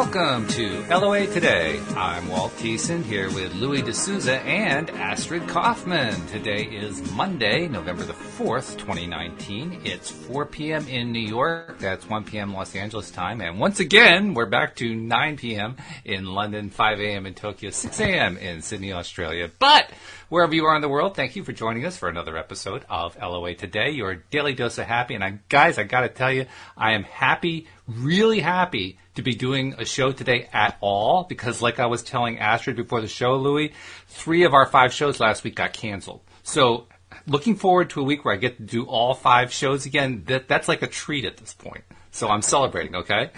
Welcome to LOA Today. I'm Walt Thiessen here with Louis D'Souza and Astrid Kaufman. Today is Monday, November the 4th, 2019. It's 4 p.m. in New York. That's 1 p.m. Los Angeles time. And once again, we're back to 9 p.m. in London, 5 a.m. in Tokyo, 6 a.m. in Sydney, Australia. But wherever you are in the world, thank you for joining us for another episode of LOA Today, your daily dose of happy. And guys, I got to tell you, I am happy, really happy to be doing a show today at all, because like I was telling Astrid before the show, Louis, 3 of our 5 shows last week got canceled. So looking forward to a week where I get to do all 5 shows again. That's like a treat at this point. So I'm celebrating, okay?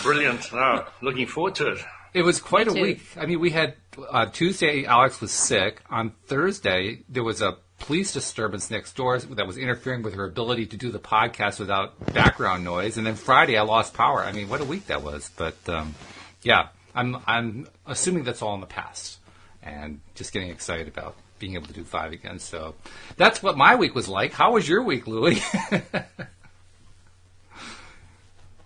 Brilliant. Looking forward to it. It was quite a week. I mean, we had Tuesday, Alex was sick. On Thursday, there was a police disturbance next door that was interfering with her ability to do the podcast without background noise. And then Friday, I lost power. I mean, what a week that was. But, yeah, I'm assuming that's all in the past. And just getting excited about being able to do 5 again. So that's what my week was like. How was your week, Louis?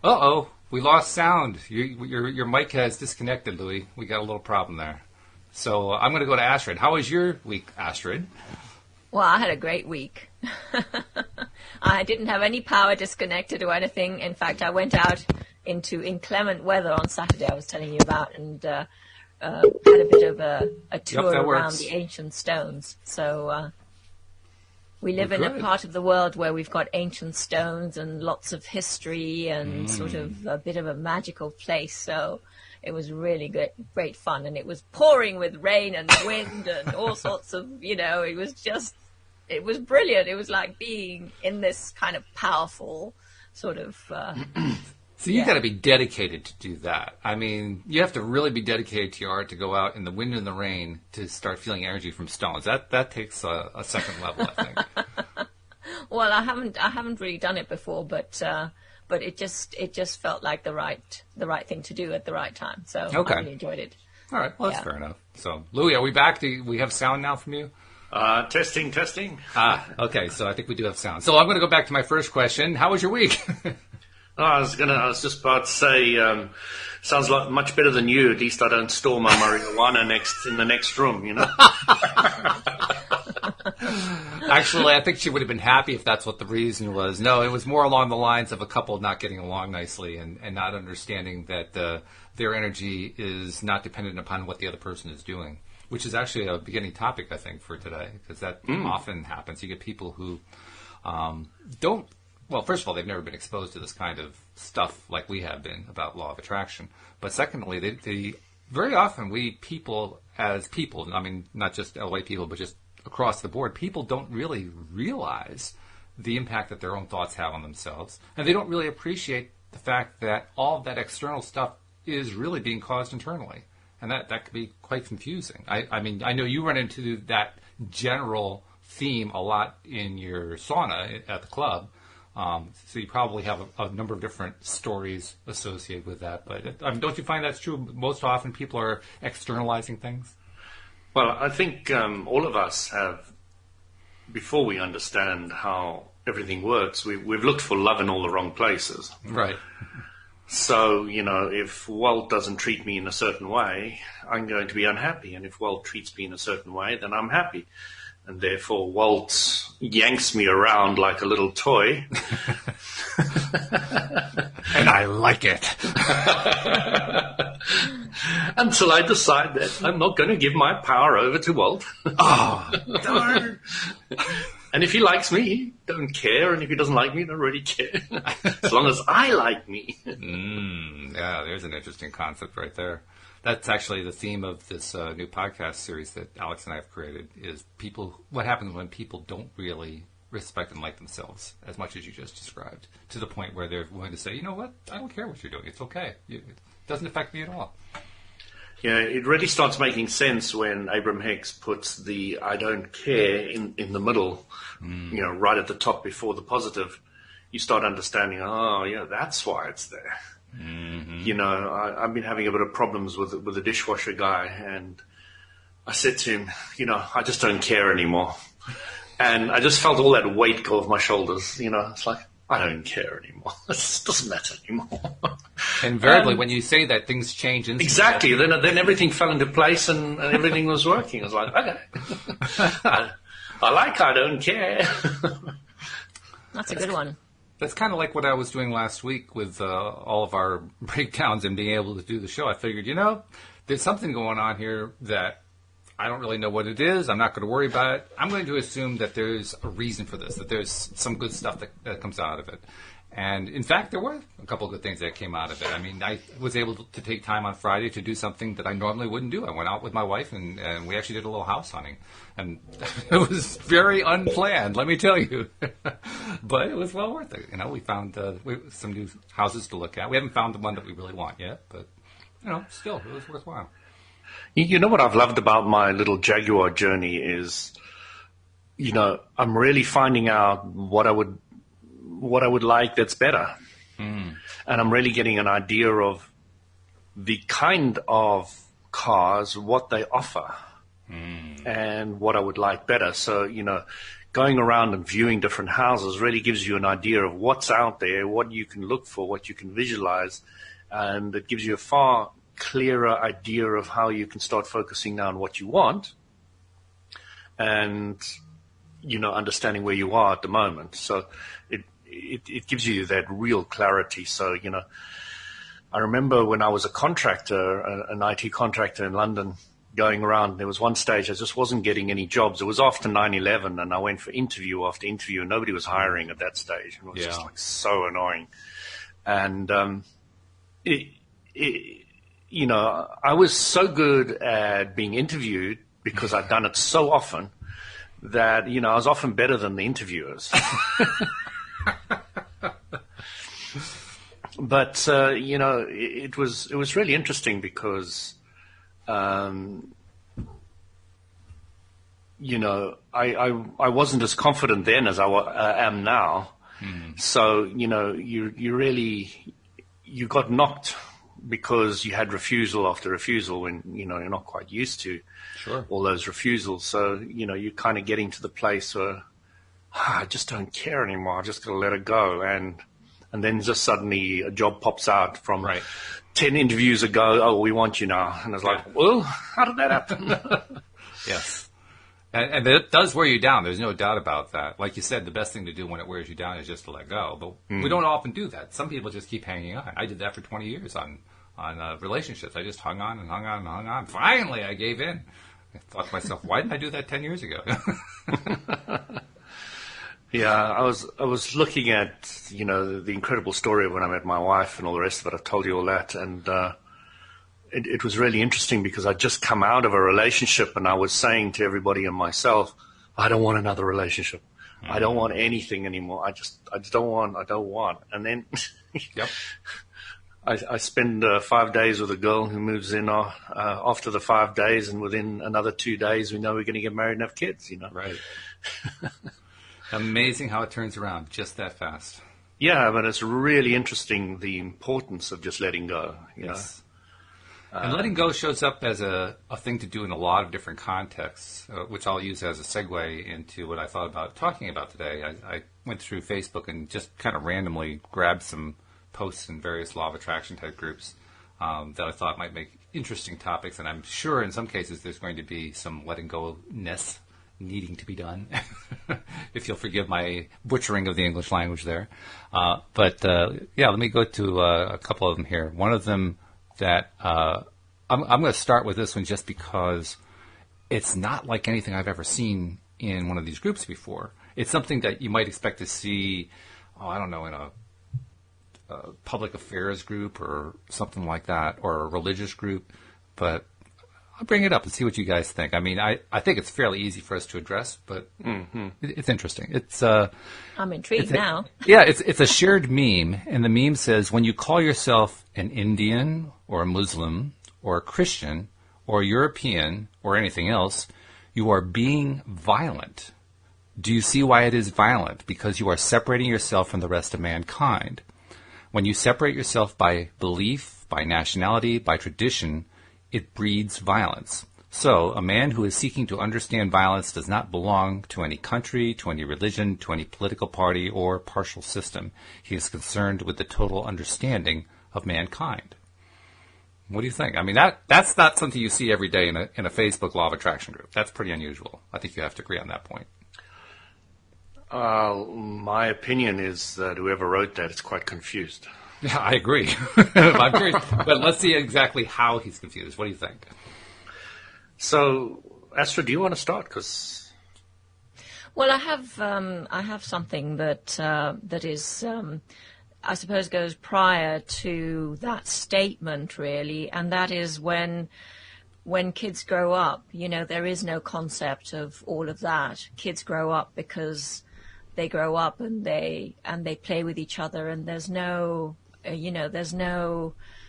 Uh-oh. We lost sound. Your mic has disconnected, Louis. We got a little problem there. So I'm going to go to Astrid. How was your week, Astrid? Well, I had a great week. I didn't have any power disconnected or anything. In fact, I went out into inclement weather on Saturday, I was telling you about, and had a bit of a tour around the ancient stones. So we live in a part of the world where we've got ancient stones and lots of history and sort of a bit of a magical place. So it was really great fun. And it was pouring with rain and wind and all sorts of, it was brilliant. It was like being in this kind of powerful sort of... So you got to be dedicated to do that. I mean, you have to really be dedicated to your art to go out in the wind and the rain to start feeling energy from stones. That takes a second level, I think. Well, I haven't really done it before, but it just felt like the right thing to do at the right time. So I really enjoyed it. All right, well that's fair enough. So Louis, are we back? Do we have sound now from you? Testing. Okay. So I think we do have sound. So I'm going to go back to my first question. How was your week? I was just about to say, sounds like much better than you. At least I don't store my marijuana in the next room, you know. Actually, I think she would have been happy if that's what the reason was. No, it was more along the lines of a couple not getting along nicely and not understanding that their energy is not dependent upon what the other person is doing, which is actually a beginning topic, I think, for today, because that often happens. You get people who don't... Well, first of all, they've never been exposed to this kind of stuff like we have been about law of attraction. But secondly, they very often as people, I mean, not just LA people, but just across the board, people don't really realize the impact that their own thoughts have on themselves. And they don't really appreciate the fact that all of that external stuff is really being caused internally. And that can be quite confusing. I mean, I know you run into that general theme a lot in your sauna at the club. So you probably have a number of different stories associated with that. But don't you find that's true? Most often people are externalizing things? Well, I think all of us have, before we understand how everything works, we've looked for love in all the wrong places. Right. So, if Walt doesn't treat me in a certain way, I'm going to be unhappy. And if Walt treats me in a certain way, then I'm happy. And therefore, Walt yanks me around like a little toy. And I like it. Until I decide that I'm not going to give my power over to Walt. Oh, darn. And if he likes me, he don't care. And if he doesn't like me, he don't really care. As long as I like me. Yeah, there's an interesting concept right there. That's actually the theme of this new podcast series that Alex and I have created, is what happens when people don't really respect and like themselves as much as you just described, to the point where they're willing to say, you know what, I don't care what you're doing. It's okay. It doesn't affect me at all. Yeah, it really starts making sense when Abraham Hicks puts the I don't care in the middle, right at the top before the positive. You start understanding, that's why it's there. Mm-hmm. I've been having a bit of problems with the dishwasher guy, and I said to him, I just don't care anymore. And I just felt all that weight go off my shoulders. It's like, I don't care anymore. It doesn't matter anymore. Invariably, when you say that, things change instantly. Exactly. Then everything fell into place and everything was working. I was like, okay. I don't care. That's a good one. That's kind of like what I was doing last week with all of our breakdowns and being able to do the show. I figured, there's something going on here that I don't really know what it is. I'm not going to worry about it. I'm going to assume that there's a reason for this, that there's some good stuff that comes out of it. And, in fact, there were a couple of good things that came out of it. I mean, I was able to take time on Friday to do something that I normally wouldn't do. I went out with my wife, and we actually did a little house hunting. And it was very unplanned, let me tell you. But it was well worth it. We found some new houses to look at. We haven't found the one that we really want yet, but, still, it was worthwhile. You know what I've loved about my little Jaguar journey is, I'm really finding out what I would like that's better. And I'm really getting an idea of the kind of cars, what they offer, and what I would like better. So, going around and viewing different houses really gives you an idea of what's out there, what you can look for, what you can visualize, and it gives you a far clearer idea of how you can start focusing now on what you want and, understanding where you are at the moment. So it gives you that real clarity. So, I remember when I was a contractor, an IT contractor in London, going around, there was one stage I just wasn't getting any jobs. It was after 9/11, and I went for interview after interview, and nobody was hiring at that stage. And it was just so annoying. And I was so good at being interviewed because I'd done it so often that, I was often better than the interviewers. But, it was really interesting because, I wasn't as confident then as I am now. So, you got knocked because you had refusal after refusal when, you're not quite used to all those refusals. So, you're kind of getting to the place where I just don't care anymore. I just got to let it go. And then just suddenly a job pops out from 10 interviews ago. Oh, we want you now. And I was like, well, how did that happen? Yes. And it does wear you down. There's no doubt about that. Like you said, the best thing to do when it wears you down is just to let go. But we don't often do that. Some people just keep hanging on. I did that for 20 years on relationships. I just hung on and hung on and hung on. Finally, I gave in. I thought to myself, why didn't I do that 10 years ago? Yeah, I was looking at, the incredible story of when I met my wife and all the rest of it. I've told you all that. And it was really interesting because I'd just come out of a relationship and I was saying to everybody and myself, I don't want another relationship. I don't want anything anymore. I don't want. And then I spend 5 days with a girl who moves in after the 5 days, and within another 2 days, we know we're going to get married and have kids, Right. Amazing how it turns around just that fast. Yeah, but it's really interesting, the importance of just letting go, Yes. And letting go shows up as a thing to do in a lot of different contexts, which I'll use as a segue into what I thought about talking about today. I went through Facebook and just kind of randomly grabbed some posts in various law of attraction type groups that I thought might make interesting topics. And I'm sure in some cases there's going to be some letting go-ness needing to be done, if you'll forgive my butchering of the English language there. But let me go to a couple of them here. One of them that I'm going to start with this one just because it's not like anything I've ever seen in one of these groups before. It's something that you might expect to see, in a public affairs group or something like that, or a religious group. But I'll bring it up and see what you guys think. I mean, I think it's fairly easy for us to address, but it's interesting. It's I'm intrigued now. It's a shared meme, and the meme says, when you call yourself an Indian or a Muslim or a Christian or European or anything else, you are being violent. Do you see why it is violent? Because you are separating yourself from the rest of mankind. When you separate yourself by belief, by nationality, by tradition, it breeds violence. So, a man who is seeking to understand violence does not belong to any country, to any religion, to any political party or partial system. He is concerned with the total understanding of mankind. What do you think? I mean, that's not something you see every day in a Facebook law of attraction group. That's pretty unusual. I think you have to agree on that point. My opinion is that whoever wrote that is quite confused. Yeah, I agree. I'm curious, but let's see exactly how he's confused. What do you think? So, Astrid, do you want to start? Because Well, I have something that is, I suppose, goes prior to that statement, really, and that is when kids grow up, there is no concept of all of that. Kids grow up because they grow up and they play with each other, and there's no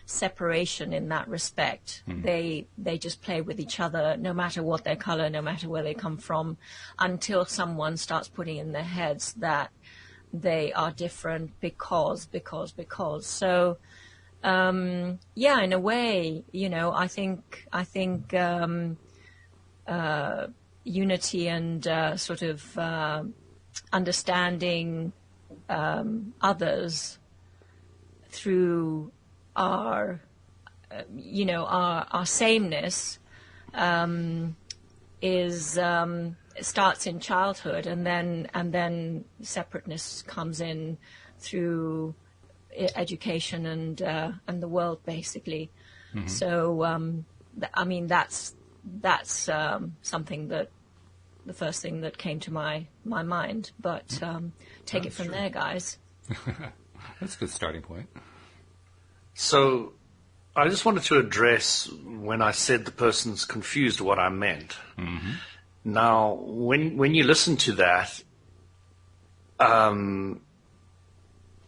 separation in that respect. They just play with each other, no matter what their color, no matter where they come from, until someone starts putting in their heads that they are different because. So, yeah, in a way, I think unity and sort of understanding others through our sameness is starts in childhood, and then separateness comes in through education and the world, basically. So I mean, that's something that the first thing that came to my mind. But take it from there, guys. That's a good starting point. So, I just wanted to address when I said the person's confused what I meant. Now, when you listen to that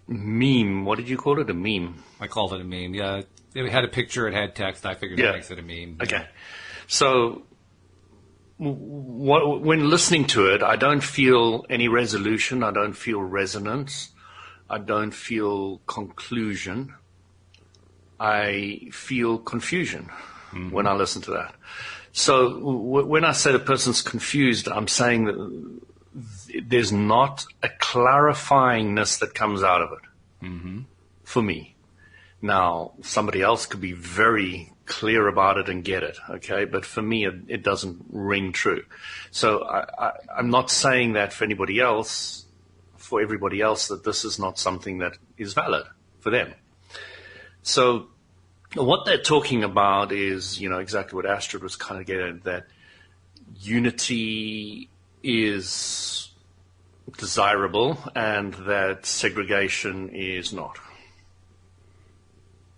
meme, what did you call it? A meme? I called it a meme. Yeah, it had a picture, it had text. I figured it makes it a meme. Okay. Yeah. So, when listening to it, I don't feel any resolution. I don't feel resonance. I don't feel conclusion. I feel confusion when I listen to that. So when I say a person's confused, I'm saying that there's not a clarifyingness that comes out of it for me. Now, somebody else could be very clear about it and get it, okay? But for me, it doesn't ring true. So I'm not saying that for anybody else, for everybody else, that this is not something that is valid for them. So what they're talking about is, exactly what Astrid was kind of getting at, that unity is desirable and that segregation is not.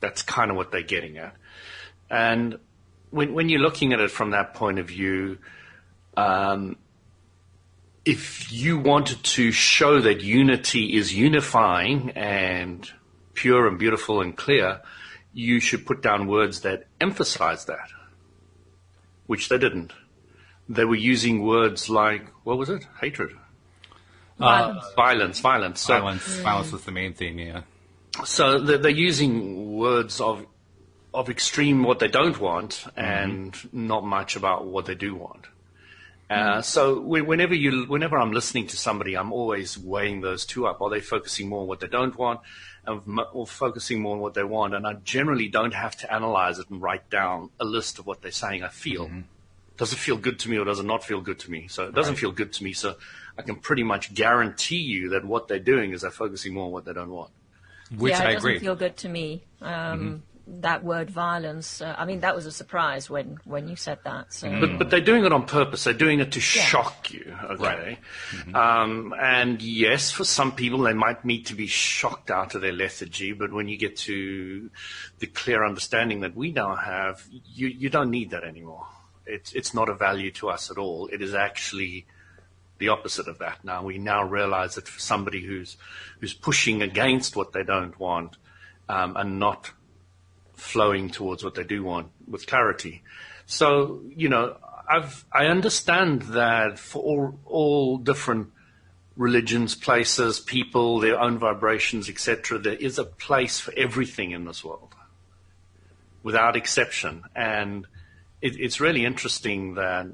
That's kind of what they're getting at. And when you're looking at it from that point of view, if you wanted to show that unity is unifying and pure and beautiful and clear, you should put down words that emphasize that, which they didn't. They were using words like, what was it? Hatred. Violence. So, Violence was the main theme, yeah. So they're using words of extreme what they don't want and not much about what they do want. So whenever I'm listening to somebody, I'm always weighing those two up. Are they focusing more on what they don't want or focusing more on what they want? And I generally don't have to analyze it and write down a list of what they're saying. I feel. Does it feel good to me or does it not feel good to me? So it doesn't feel good to me, so I can pretty much guarantee you that what they're doing is they're focusing more on what they don't want. Which I it agree. doesn't feel good to me. That word violence, I mean, that was a surprise when you said that. So. But they're doing it on purpose. They're doing it to shock you, okay? Right. And yes, for some people, they might need to be shocked out of their lethargy, but when you get to the clear understanding that we now have, you don't need that anymore. It's not a value to us at all. It is actually the opposite of that. Now we now realize that for somebody who's pushing against what they don't want and not flowing towards what they do want with clarity. So, I understand that for all different religions, places, people, their own vibrations, etc., there is a place for everything in this world, without exception. And it's really interesting that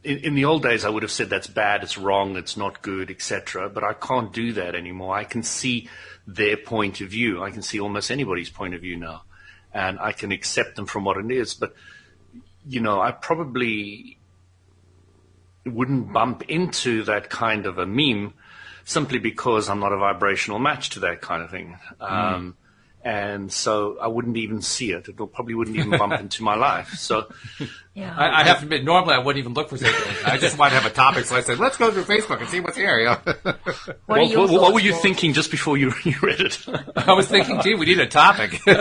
in the old days, I would have said that's bad, it's wrong, it's not good, etc. But I can't do that anymore. I can see their point of view. I can see almost anybody's point of view now, and I can accept them from what it is. But, I probably wouldn't bump into that kind of a meme simply because I'm not a vibrational match to that kind of thing. And so I wouldn't even see it. It probably wouldn't even bump into my life. So Yeah. I have to admit, normally I wouldn't even look for something. I just wanted to have a topic, so I said, let's go through Facebook and see what's here. What were you thinking just before you read it? I was thinking, gee, we need a topic. So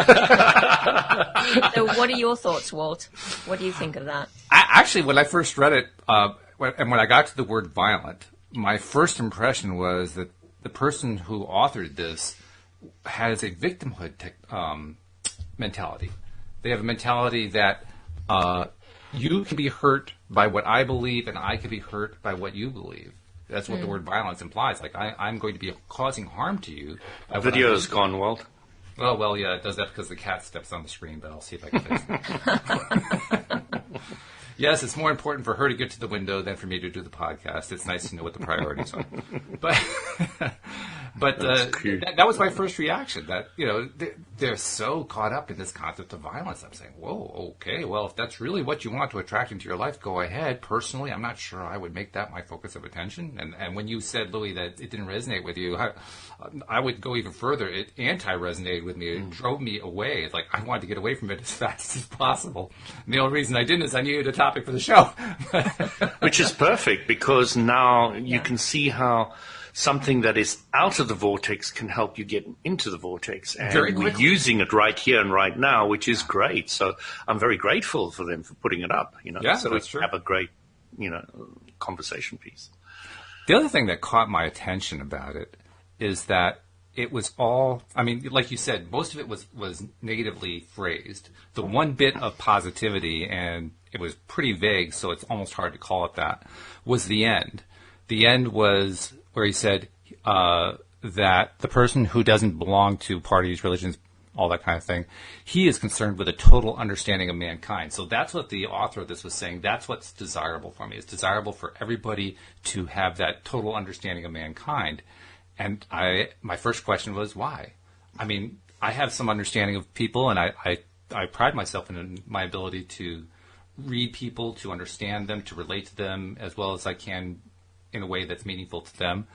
what are your thoughts, Walt? What do you think of that? Actually, when I first read it, and when I got to the word violent, my first impression was that the person who authored this has a victimhood mentality. They have a mentality that you can be hurt by what I believe, and I can be hurt by what you believe. That's what the word violence implies. Like, I'm going to be causing harm to you. The video is gone, Walt. Oh, well, yeah, it does that because the cat steps on the screen, but I'll see if I can fix it. Yes, it's more important for her to get to the window than for me to do the podcast. It's nice to know what the priorities are. But that was my first reaction, that, they're so caught up in this concept of violence. I'm saying, whoa, okay, well, if that's really what you want to attract into your life, go ahead. Personally, I'm not sure I would make that my focus of attention. And when you said, Louis, that it didn't resonate with you, I would go even further. It anti-resonated with me. It drove me away. It's like I wanted to get away from it as fast as possible. And the only reason I didn't is I needed a topic for the show. Which is perfect, because now you can see how something that is out of the vortex can help you get into the vortex. And we're using it right here and right now, which is great. So I'm very grateful for them for putting it up, so that's true. Have a great, conversation piece. The other thing that caught my attention about it is that it was all, like you said, most of it was negatively phrased. The one bit of positivity, and it was pretty vague, so it's almost hard to call it that, was the end. The end was where he said that the person who doesn't belong to parties, religions, all that kind of thing, he is concerned with a total understanding of mankind. So that's what the author of this was saying. That's what's desirable for me. It's desirable for everybody to have that total understanding of mankind. And my first question was, why? I have some understanding of people, and I pride myself in my ability to read people, to understand them, to relate to them as well as I can in a way that's meaningful to them.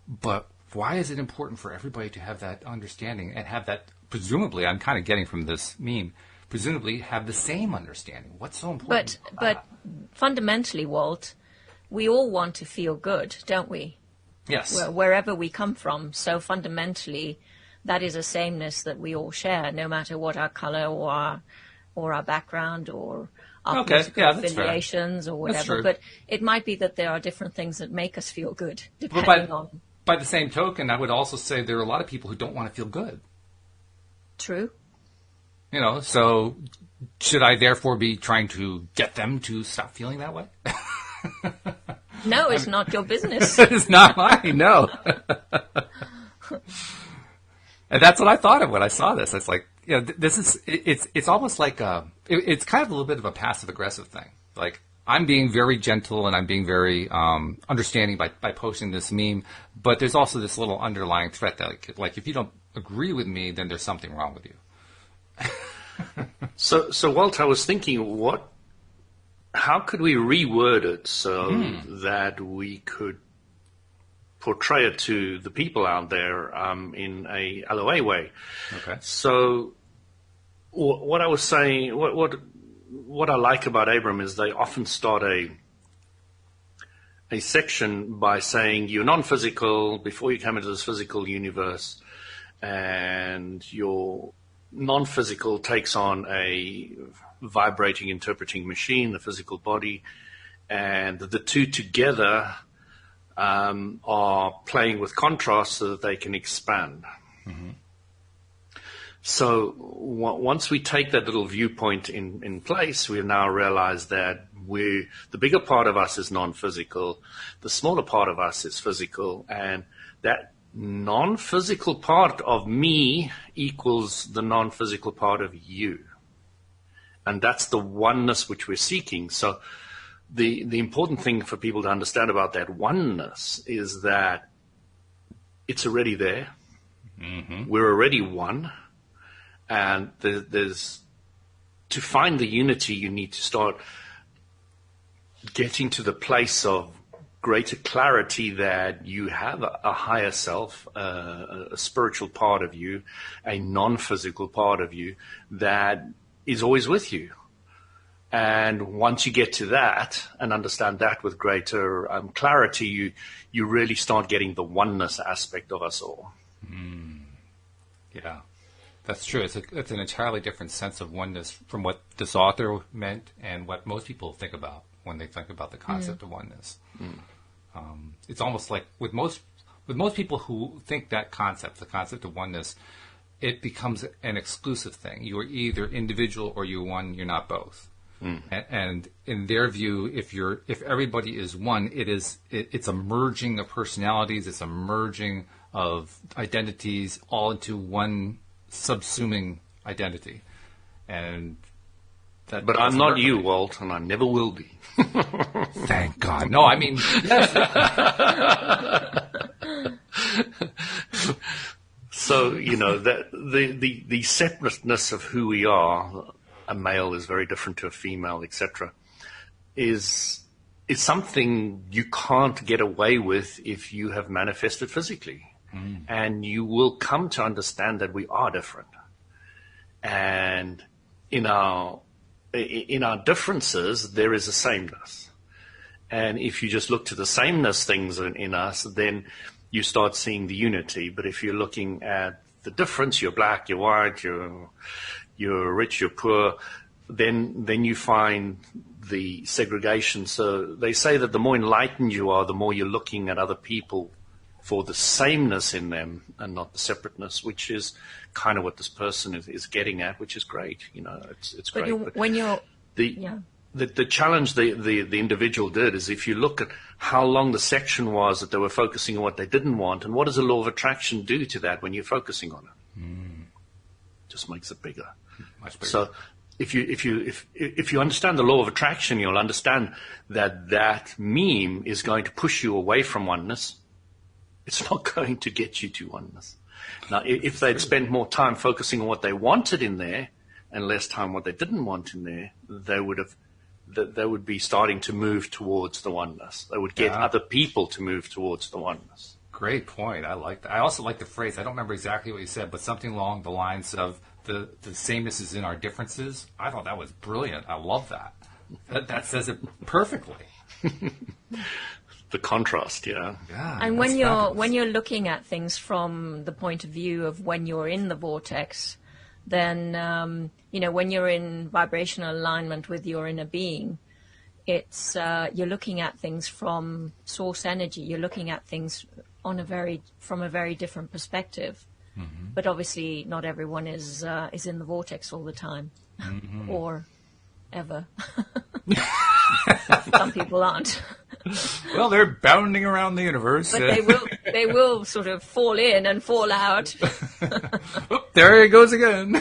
But why is it important for everybody to have that understanding and have that, presumably, I'm kind of getting from this meme, presumably have the same understanding? What's so important? But fundamentally, Walt, we all want to feel good, don't we? Yes. Wherever we come from. So fundamentally, that is a sameness that we all share, no matter what our color or our background or our political affiliations or whatever. But it might be that there are different things that make us feel good, depending on. By the same token, I would also say there are a lot of people who don't want to feel good. True. So should I therefore be trying to get them to stop feeling that way? No, it's not your business. It's not mine, no. And that's what I thought of when I saw this. It's like, this is, it's almost like, it's kind of a little bit of a passive-aggressive thing. Like, I'm being very gentle and I'm being very understanding by posting this meme, but there's also this little underlying threat that, like, if you don't agree with me, then there's something wrong with you. So Walt, I was thinking, how could we reword it so that we could portray it to the people out there in a LOA way? Okay. So what I was saying, what I like about Abram is they often start a section by saying you're non-physical before you come into this physical universe, and your non-physical takes on a vibrating, interpreting machine, the physical body, and the two together are playing with contrast so that they can expand. Mm-hmm. So once we take that little viewpoint in place, we now realize that the bigger part of us is non-physical, the smaller part of us is physical, and that non-physical part of me equals the non-physical part of you. And that's the oneness which we're seeking. So the important thing for people to understand about that oneness is that it's already there. Mm-hmm. We're already one. And there's to find the unity, you need to start getting to the place of greater clarity that you have a higher self, a spiritual part of you, a non-physical part of you that is always with you. And once you get to that and understand that with greater clarity, you really start getting the oneness aspect of us all. Yeah, that's true. It's an entirely different sense of oneness from what this author meant and what most people think about when they think about the concept of oneness. It's almost like with most people who think that concept, the concept of oneness, it becomes an exclusive thing. You are either individual or you're one. You're not both. And in their view, if everybody is one, it's a merging of personalities. It's a merging of identities all into one subsuming identity. And but I'm not you, Walt, and I never will be. Thank God. No, I mean, yes. So, that the separateness of who we are, a male is very different to a female, etc., is something you can't get away with if you have manifested physically. And you will come to understand that we are different. And in our differences, there is a sameness. And if you just look to the sameness things in us, then you start seeing the unity. But if you're looking at the difference, you're black, you're white, you're rich, you're poor, then you find the segregation. So they say that the more enlightened you are, the more you're looking at other people for the sameness in them and not the separateness, which is kind of what this person is getting at, which is great. It's great. The challenge the individual did is if you look at how long the section was that they were focusing on what they didn't want, and what does the law of attraction do to that when you're focusing on it? Just makes it bigger. Much bigger. So if you understand the law of attraction, you'll understand that meme is going to push you away from oneness. It's not going to get you to oneness. Now, if they'd spent more time focusing on what they wanted in there and less time what they didn't want in there, they would be starting to move towards the oneness. They would get other people to move towards the oneness. Great point. I like that. I also like the phrase. I don't remember exactly what you said, but something along the lines of the sameness is in our differences. I thought that was brilliant. I love that. That says it perfectly. The contrast, Yeah. And when you're looking at things from the point of view of when you're in the vortex, then when you're in vibrational alignment with your inner being, it's you're looking at things from source energy. You're looking at things from a very different perspective. But obviously, not everyone is in the vortex all the time, or ever. Some people aren't. Well, they're bounding around the universe. But they will sort of fall in and fall out. Oop, there it goes again.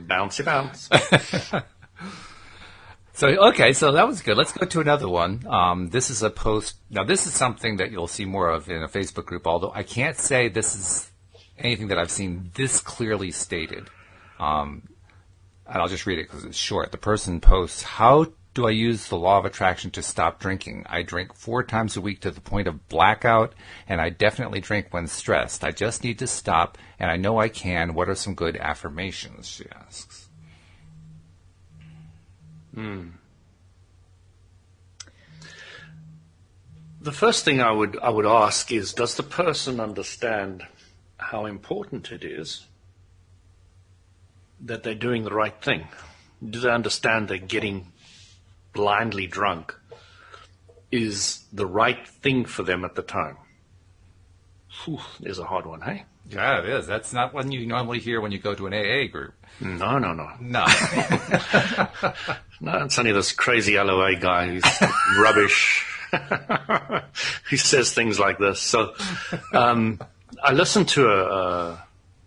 Bouncy bounce. So that was good. Let's go to another one. This is a post. Now, this is something that you'll see more of in a Facebook group, although I can't say this is anything that I've seen this clearly stated. And I'll just read it because it's short. The person posts, "How do I use the law of attraction to stop drinking? I drink 4 times a week to the point of blackout, and I definitely drink when stressed. I just need to stop, and I know I can. What are some good affirmations?" she asks. The first thing I would ask is, does the person understand how important it is that they're doing the right thing? Do they understand that getting blindly drunk is the right thing for them at the time? Whew, there's a hard one, hey? Yeah, it is. That's not one you normally hear when you go to an AA group. No. No. No, it's only this crazy LOA guy who's rubbish. He says things like this. So I listened to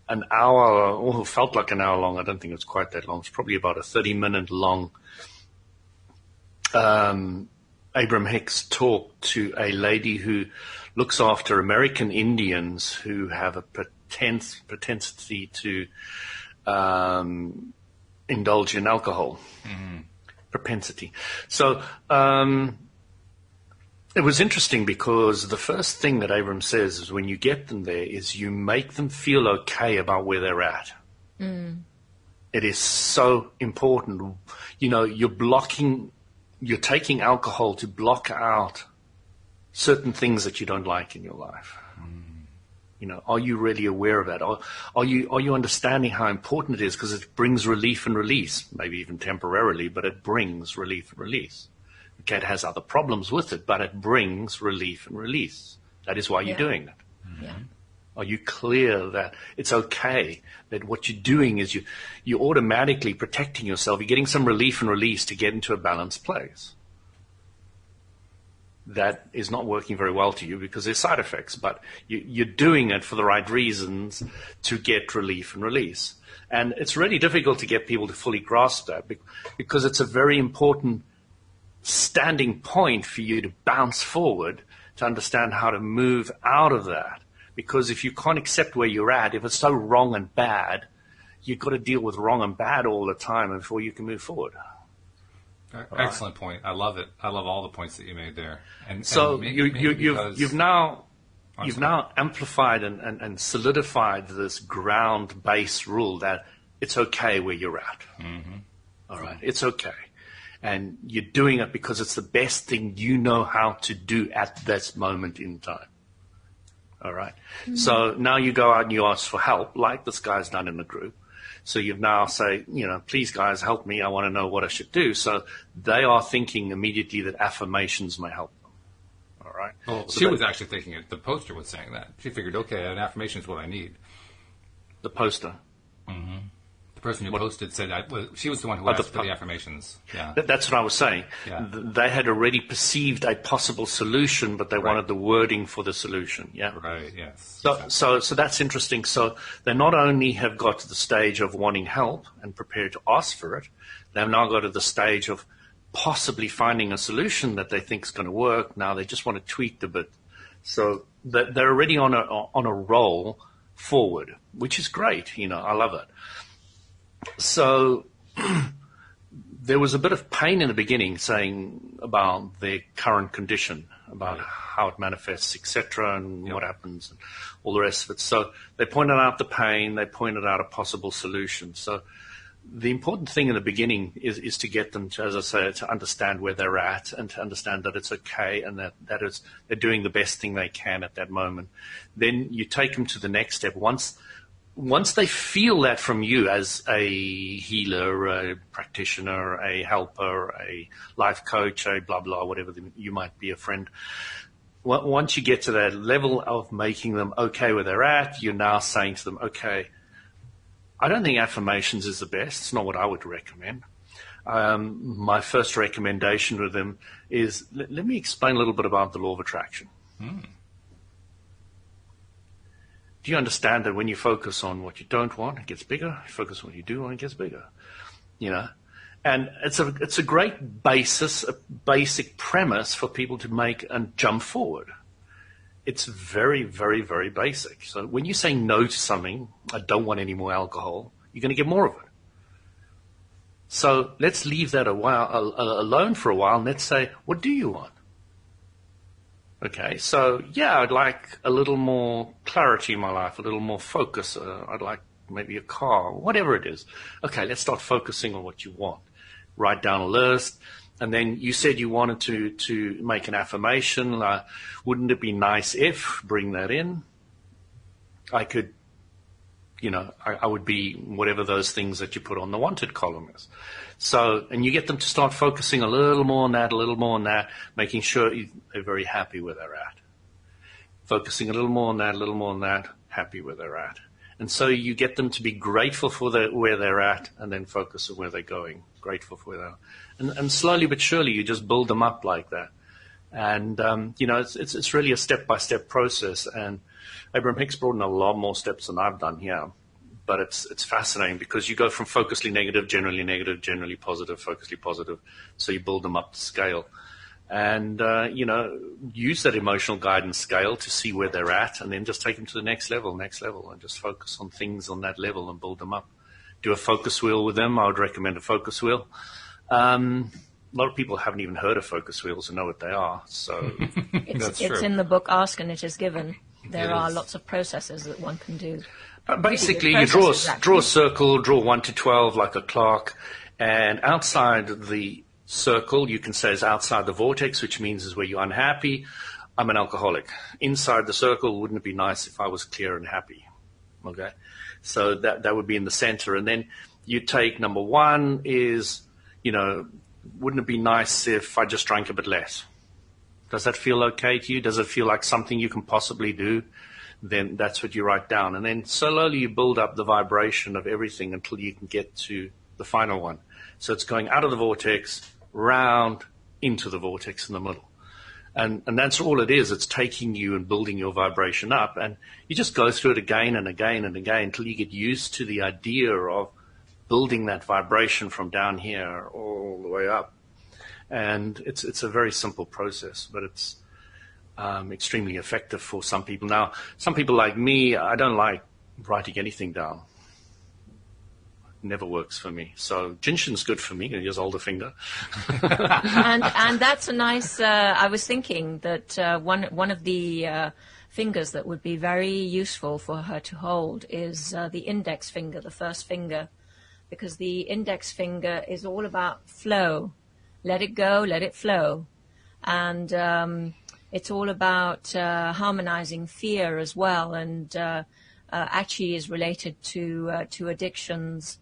an hour, or felt like an hour long. I don't think it was quite that long. It's probably about a 30-minute long Abraham Hicks talked to a lady who looks after American Indians who have a propensity to indulge in alcohol. Propensity. So it was interesting because the first thing that Abraham says is when you get them there is you make them feel okay about where they're at. It is so important. You know, you're taking alcohol to block out certain things that you don't like in your life. You know, are you really aware of that? Are you understanding how important it is? Because it brings relief and release, maybe even temporarily, but it brings relief and release. Okay, it has other problems with it, but it brings relief and release. That is why you're doing it. Yeah. Are you clear that it's okay, that what you're doing is you're automatically protecting yourself, you're getting some relief and release to get into a balanced place? That is not working very well to you because there's side effects, but you're doing it for the right reasons to get relief and release. And it's really difficult to get people to fully grasp that because it's a very important standing point for you to bounce forward to understand how to move out of that. Because if you can't accept where you're at, if it's so wrong and bad, you've got to deal with wrong and bad all the time before you can move forward. Excellent point. I love it. I love all the points that you made there. And so you've now amplified and solidified this ground base rule that it's okay where you're at. All right, it's okay, and you're doing it because it's the best thing you know how to do at this moment in time. All right. So now you go out and you ask for help, like this guy's done in the group. So you now say, please guys, help me. I want to know what I should do. So they are thinking immediately that affirmations may help them. All right. Well, so she was actually thinking it. The poster was saying that. She figured, okay, an affirmation is what I need. The poster. The person who posted said she was the one who asked for the affirmations. Yeah. That's what I was saying. Yeah. They had already perceived a possible solution, but they wanted the wording for the solution. Yeah. Right. Yes. So that's interesting. So they not only have got to the stage of wanting help and prepared to ask for it, they've now got to the stage of possibly finding a solution that they think is going to work. Now they just want to tweak a bit. So they're already on a roll forward, which is great. I love it. So there was a bit of pain in the beginning saying about their current condition, about how it manifests, etc., and what happens, and all the rest of it. So they pointed out the pain, they pointed out a possible solution. So the important thing in the beginning is to get them to, as I say, to understand where they're at and to understand that it's okay and that they're doing the best thing they can at that moment. Then you take them to the next step. Once they feel that from you as a healer, a practitioner, a helper, a life coach, a blah, blah, whatever you might be, a friend, once you get to that level of making them okay where they're at, you're now saying to them, okay, I don't think affirmations is the best. It's not what I would recommend. My first recommendation with them is let me explain a little bit about the law of attraction. Do you understand that when you focus on what you don't want, it gets bigger? You focus on what you do want, it gets bigger. And it's a great basis, a basic premise for people to make and jump forward. It's very, very, very basic. So when you say no to something, I don't want any more alcohol, you're going to get more of it. So let's leave that alone for a while and let's say, what do you want? Okay, so I'd like a little more clarity in my life, a little more focus. I'd like maybe a car, whatever it is. Okay, let's start focusing on what you want. Write down a list. And then you said you wanted to make an affirmation. Wouldn't it be nice if, bring that in, I could, I would be whatever those things that you put on the wanted column is. So, and you get them to start focusing a little more on that, making sure they're very happy where they're at. Focusing a little more on that, happy where they're at. And so you get them to be grateful for where they're at and then focus on where they're going, grateful for where they're at. And slowly but surely you just build them up like that. And, it's really a step-by-step process. And Abraham Hicks brought in a lot more steps than I've done here. but it's fascinating because you go from focusly negative, generally positive, focusly positive. So you build them up to scale. And, use that emotional guidance scale to see where they're at, and then just take them to the next level, and just focus on things on that level and build them up. Do a focus wheel with them. I would recommend a focus wheel. A lot of people haven't even heard of focus wheels and know what they are. So it's in the book Ask and It Is Given. There are lots of processes that one can do. Basically, you draw a circle, draw 1 to 12 like a clock, and outside the circle, you can say is outside the vortex, which means is where you're unhappy. I'm an alcoholic. Inside the circle, wouldn't it be nice if I was clear and happy? Okay, so that would be in the center, and then you take number 1 is, wouldn't it be nice if I just drank a bit less? Does that feel okay to you? Does it feel like something you can possibly do? Then that's what you write down, and then slowly you build up the vibration of everything until you can get to the final one. So it's going out of the vortex, round into the vortex in the middle. And that's all it is. It's taking you and building your vibration up. And you just go through it again and again and again until you get used to the idea of building that vibration from down here all the way up. And it's a very simple process, but it's extremely effective for some people. Now, some people like me, I don't like writing anything down. Never works for me. So Jinshin's good for me. Here's older finger. and that's a nice. I was thinking that one of the fingers that would be very useful for her to hold is the index finger, the first finger, because the index finger is all about flow. Let it go, let it flow, and it's all about harmonizing fear as well, and actually is related to addictions.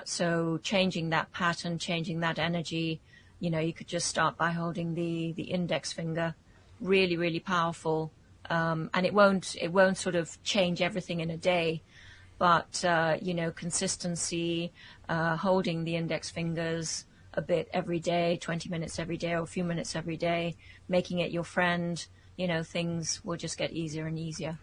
So changing that pattern, changing that energy, you could just start by holding the index finger. Really, really powerful. And it won't sort of change everything in a day, but, consistency, holding the index fingers a bit every day, 20 minutes every day or a few minutes every day, making it your friend, things will just get easier and easier.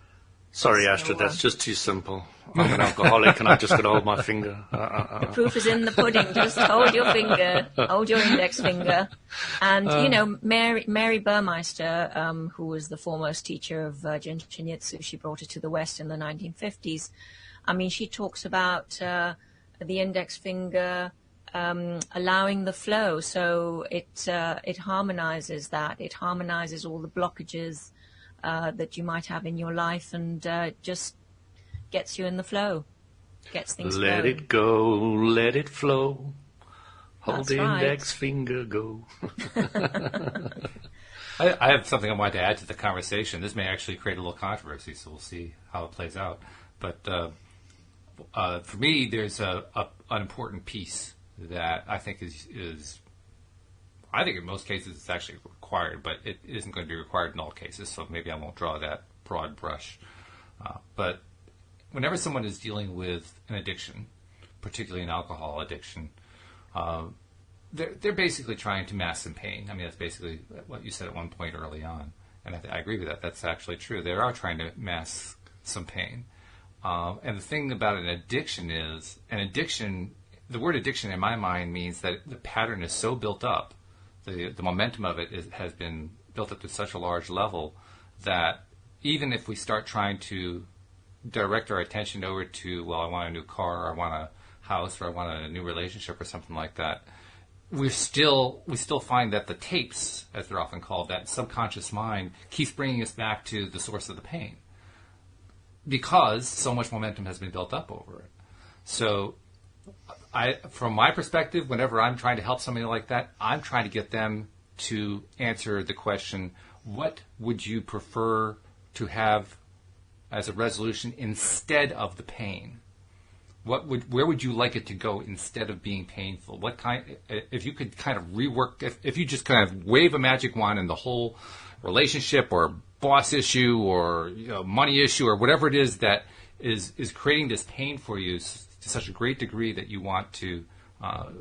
Sorry, Astrid, that's just too simple. I'm an alcoholic and I've just got to hold my finger. The proof is in the pudding. Just hold your finger, hold your index finger. And, Mary Burmeister, who was the foremost teacher of Jinshin Jitsu, she brought it to the West in the 1950s. I mean, she talks about the index finger allowing the flow. So it harmonizes that. It harmonizes all the blockages that you might have in your life, and just gets you in the flow, gets things flowing. Let it go, let it flow. Hold That's the right. index finger, go. I have something I wanted to add to the conversation. This may actually create a little controversy, so we'll see how it plays out. But for me, there's an important piece that I think is I think in most cases it's actually required, but it isn't going to be required in all cases, so maybe I won't draw that broad brush. But whenever someone is dealing with an addiction, particularly an alcohol addiction, they're basically trying to mask some pain. I mean, that's basically what you said at one point early on, and I agree with that. That's actually true. They are trying to mask some pain. And the thing about an addiction is, the word addiction in my mind means that the pattern is so built up, the momentum of it has been built up to such a large level that even if we start trying to direct our attention over to, well, I want a new car, or I want a house, or I want a new relationship, or something like that, we still find that the tapes, as they're often called, that subconscious mind keeps bringing us back to the source of the pain because so much momentum has been built up over it. So from my perspective, whenever I'm trying to help somebody like that, I'm trying to get them to answer the question, what would you prefer to have as a resolution instead of the pain? Where would you like it to go instead of being painful? If you could kind of rework, if you just kind of wave a magic wand and the whole relationship or boss issue or money issue or whatever it is that is creating this pain for you to such a great degree that you want to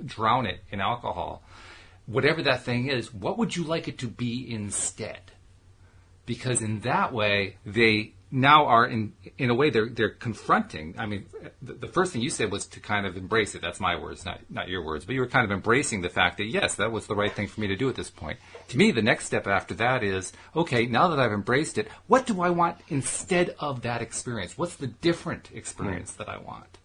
drown it in alcohol, whatever that thing is, what would you like it to be instead? Because in that way, they now are in a way they're confronting. I mean, the first thing you said was to kind of embrace it. That's my words, not your words. But you were kind of embracing the fact that, yes, that was the right thing for me to do at this point. To me, the next step after that is, okay, now that I've embraced it, what do I want instead of that experience? What's the different experience that I want?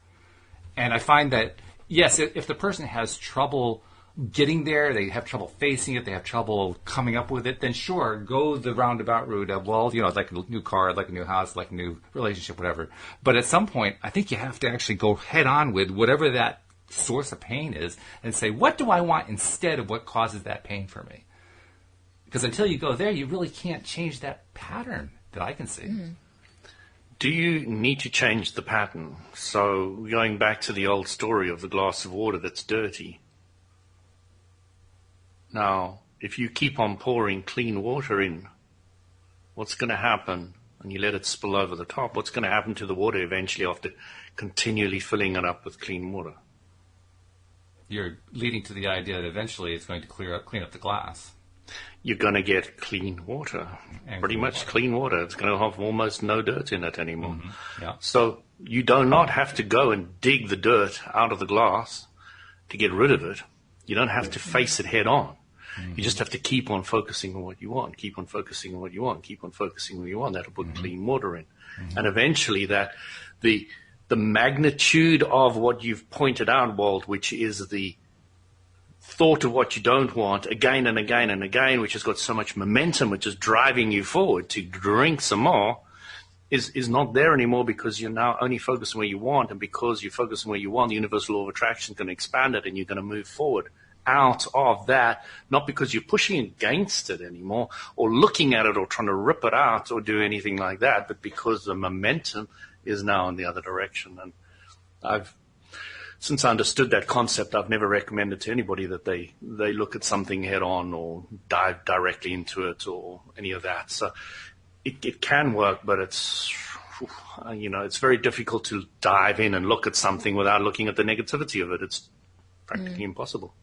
And I find that, yes, if the person has trouble getting there, they have trouble facing it, they have trouble coming up with it, then sure, go the roundabout route of, well, I'd like a new car, I'd like a new house, I'd like a new relationship, whatever. But at some point, I think you have to actually go head on with whatever that source of pain is and say, what do I want instead of what causes that pain for me? Because until you go there, you really can't change that pattern that I can see. Mm-hmm. Do you need to change the pattern? So going back to the old story of the glass of water that's dirty. Now, if you keep on pouring clean water in, what's going to happen? And you let it spill over the top, what's going to happen to the water eventually after continually filling it up with clean water? You're leading to the idea that eventually it's going to clean up the glass. You're going to get clean water, and pretty much clean water. It's going to have almost no dirt in it anymore. Mm-hmm. Yeah. So you do not have to go and dig the dirt out of the glass to get rid of it. You don't have to face it head on. Mm-hmm. You just have to keep on focusing on what you want, keep on focusing on what you want, keep on focusing on what you want. That'll put clean water in. Mm-hmm. And eventually the magnitude of what you've pointed out, Walt, which is the thought of what you don't want again and again and again, which has got so much momentum, which is driving you forward to drink some more, is not there anymore because you're now only focused on where you want. And because you focus on where you want, the universal law of attraction is going to expand it and you're going to move forward out of that, not because you're pushing against it anymore or looking at it or trying to rip it out or do anything like that, but because the momentum is now in the other direction. And since I understood that concept, I've never recommended to anybody that they look at something head on or dive directly into it or any of that. So it can work, but it's very difficult to dive in and look at something without looking at the negativity of it. It's practically impossible.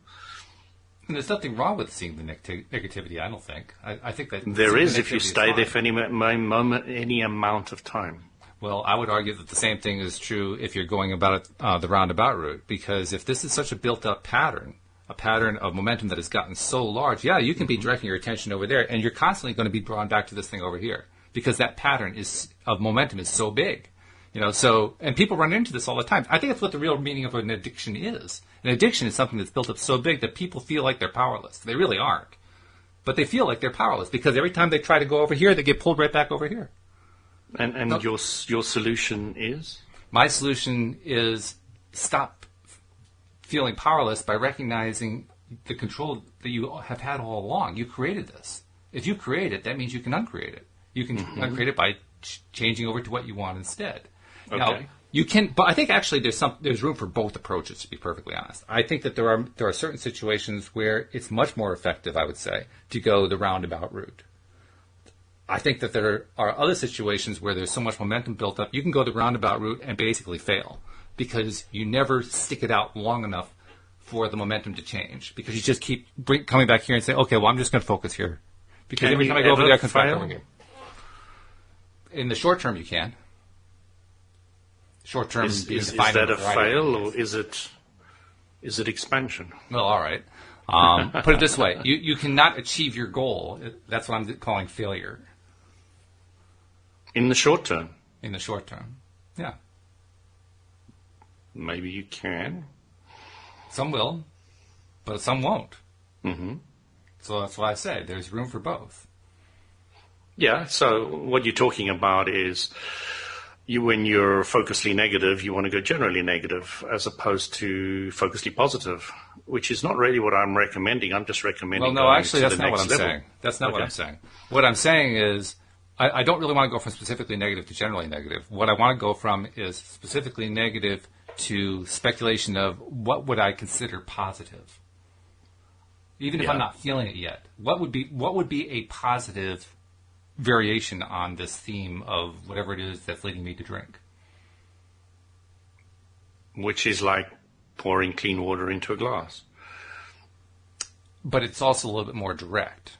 And there's nothing wrong with seeing the negativity, I don't think. I think that there is if you stay there for any amount of time. Well, I would argue that the same thing is true if you're going about it the roundabout route, because if this is such a built-up pattern, a pattern of momentum that has gotten so large, yeah, you can be directing your attention over there, and you're constantly going to be drawn back to this thing over here, because that pattern of momentum is so big. And people run into this all the time. I think that's what the real meaning of an addiction is. An addiction is something that's built up so big that people feel like they're powerless. They really aren't. But they feel like they're powerless because every time they try to go over here, they get pulled right back over here. And your solution is? My solution is stop feeling powerless by recognizing the control that you have had all along. You created this. If you create it, that means you can uncreate it. You can uncreate it by changing over to what you want instead. Okay. Now, you can, but I think actually there's room for both approaches, to be perfectly honest. I think that there are certain situations where it's much more effective, I would say, to go the roundabout route. I think that there are other situations where there's so much momentum built up, you can go the roundabout route and basically fail because you never stick it out long enough for the momentum to change because you just keep coming back here and say, okay, well, I'm just going to focus here. Because every time I go over there, I come back over here. In the short term, you can. Short term is that a fail or is it expansion? Well, all right. Put it this way: you cannot achieve your goal. That's what I'm calling failure. In the short term. In the short term, yeah. Maybe you can. Some will, but some won't. Mm-hmm. So that's why I say there's room for both. Yeah. So what you're talking about is. When you're focusedly negative, you want to go generally negative as opposed to focusedly positive, which is not really what I'm recommending. I'm just recommending. Well, no, actually, that's not what I'm saying. That's not what I'm saying. What I'm saying is I don't really want to go from specifically negative to generally negative. What I want to go from is specifically negative to speculation of what would I consider positive. Even if I'm not feeling it yet. What would be a positive variation on this theme of whatever it is that's leading me to drink? Which is like pouring clean water into a glass. But it's also a little bit more direct.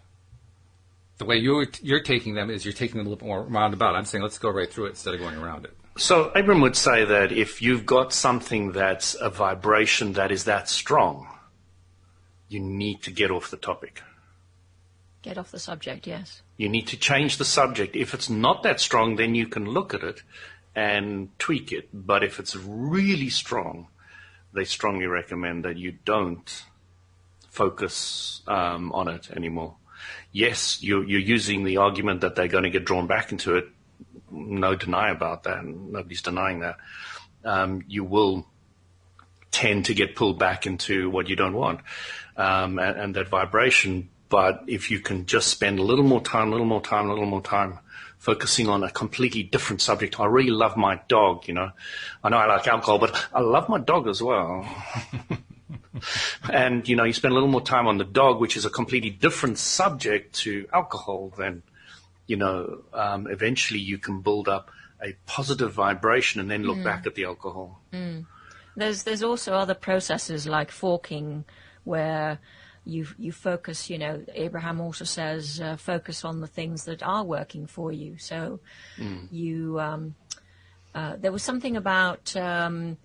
The way you're taking them is you're taking them a little bit more roundabout. I'm saying let's go right through it instead of going around it. So Abram would say that if you've got something that's a vibration that is that strong, you need to get off the topic. Get off the subject, yes. You need to change the subject. If it's not that strong, then you can look at it and tweak it. But if it's really strong, they strongly recommend that you don't focus on it anymore. Yes, you're using the argument that they're going to get drawn back into it. No deny about that. Nobody's denying that. You will tend to get pulled back into what you don't want, and that vibration. But if you can just spend a little more time focusing on a completely different subject. I really love my dog, I know I like alcohol, but I love my dog as well. And, you spend a little more time on the dog, which is a completely different subject to alcohol, then, eventually you can build up a positive vibration and then look back at the alcohol. Mm. There's also other processes like forking where you focus, Abraham also says, focus on the things that are working for you. So there was something about, there